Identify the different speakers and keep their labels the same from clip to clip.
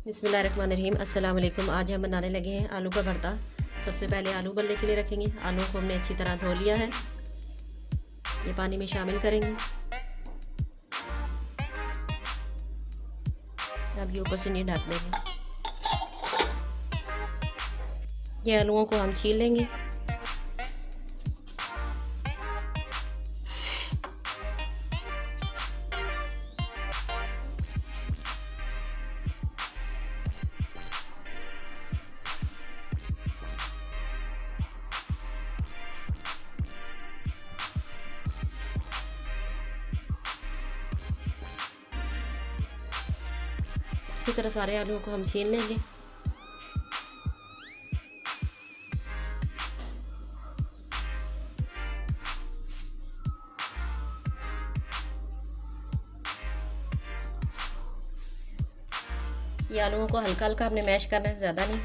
Speaker 1: बिस्मिल्लाहिर्रहमानिर्रहीम। अस्सलाम वालेकुम। आज हम बनाने लगे हैं आलू का भरता। सबसे पहले आलू उबलने के लिए रखेंगे। आलू को हमने अच्छी तरह धो लिया है, ये पानी में शामिल करेंगे। अब ये ऊपर से नहीं ढक देंगे। ये आलूओं को हम छील लेंगे। इसी तरह सारे आलूओं को हम छील लेंगे। ये आलूओं को हल्का हल्का हमने मैश करना है, ज़्यादा नहीं।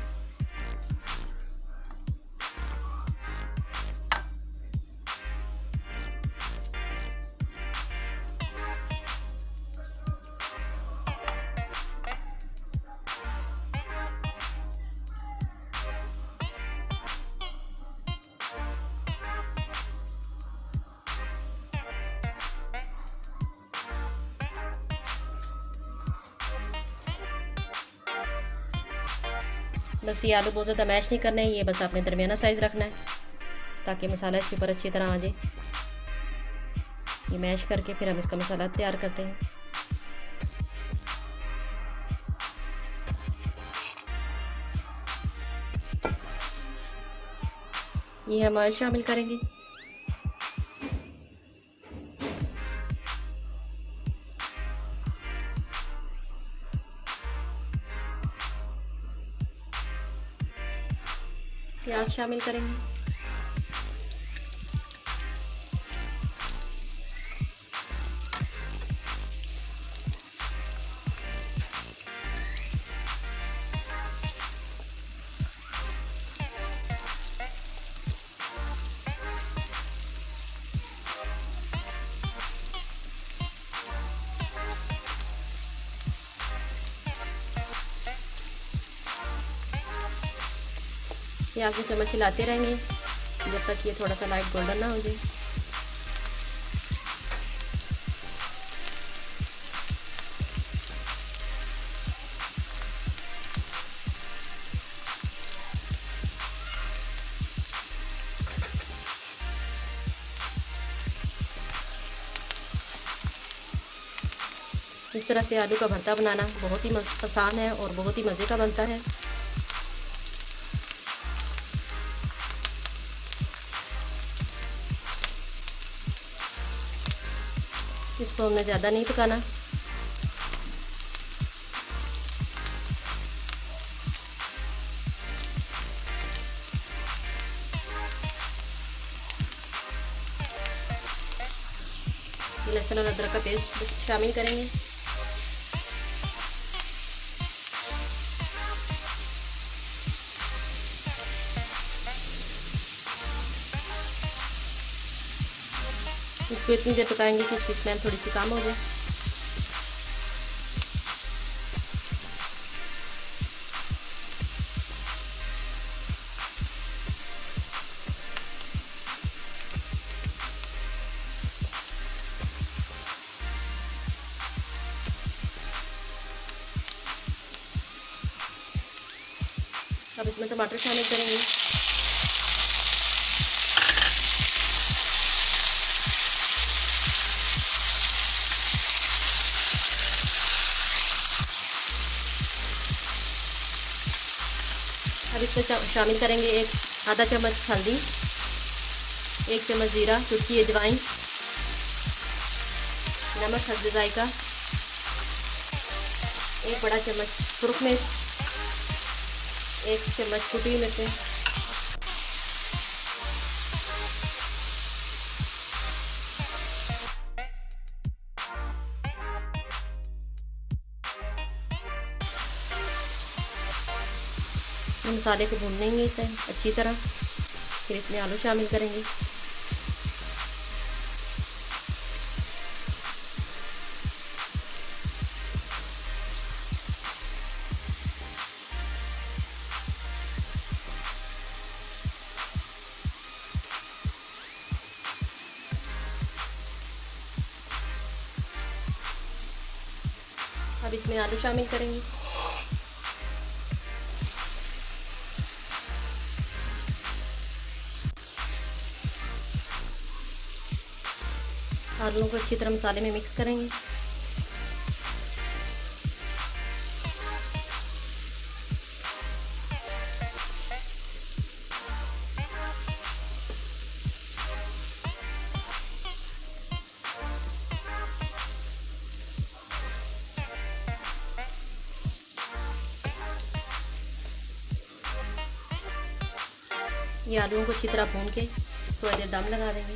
Speaker 1: बस ये आलू बहुत ज़्यादा मैश नहीं करना है, ये बस आपने दरमियाना साइज़ रखना है ताकि मसाला इसके ऊपर अच्छी तरह आ जाए। ये मैश करके फिर हम इसका मसाला तैयार करते हैं। ये हम ऑयल शामिल करेंगे। प्याज शामिल करेंगे। ये आगे चम्मच हिलाते रहेंगे जब तक ये थोड़ा सा लाइट गोल्डन ना हो जाए। इस तरह से आलू का भरता बनाना बहुत ही आसान है और बहुत ही मज़े का बनता है। इसको हमने ज़्यादा नहीं पकाना। लहसुन और अदरक का पेस्ट शामिल करेंगे। इसको इतनी देर पकाएंगे कि इसकी स्मेल थोड़ी सी कम हो जाए। अब इसमें टमाटर शामिल करेंगे। अब इसमें शामिल करेंगे एक आधा चम्मच हल्दी, 1 चम्मच ज़ीरा, चुटकी अजवाइन, नमक हस्ब जायका, 1 बड़ा चम्मच सुरख मिर्च, 1 चम्मच कुटी हुई मिर्चें, मसाले को भून लेंगे इसे अच्छी तरह। फिर इसमें आलू शामिल करेंगे। अब इसमें आलू शामिल करेंगे। आलूओं को अच्छी तरह मसाले में मिक्स करेंगे। ये आलूओं को अच्छी तरह भून के थोड़ा देर दम लगा देंगे।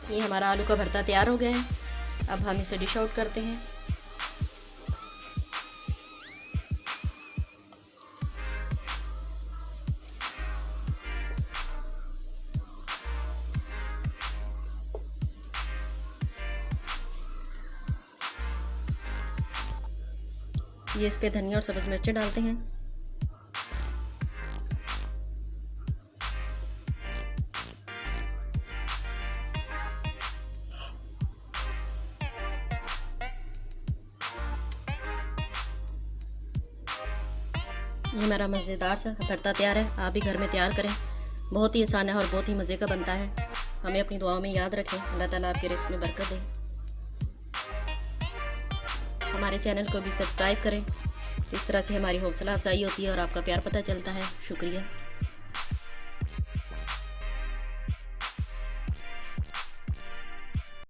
Speaker 1: ये हमारा आलू का भरता तैयार हो गया है। अब हम इसे डिश आउट करते हैं। ये इस पे धनिया और सब्ज़ मिर्चें डालते हैं। ये हमारा मज़ेदार सा भरता तैयार है। आप भी घर में तैयार करें। बहुत ही आसान है और बहुत ही मज़े का बनता है। हमें अपनी दुआओं में याद रखें। अल्लाह ताला आपके रिज़्क़ में बरकत दे। हमारे चैनल को भी सब्सक्राइब करें। इस तरह से हमारी हौसला अफजाई होती है और आपका प्यार पता चलता है। शुक्रिया।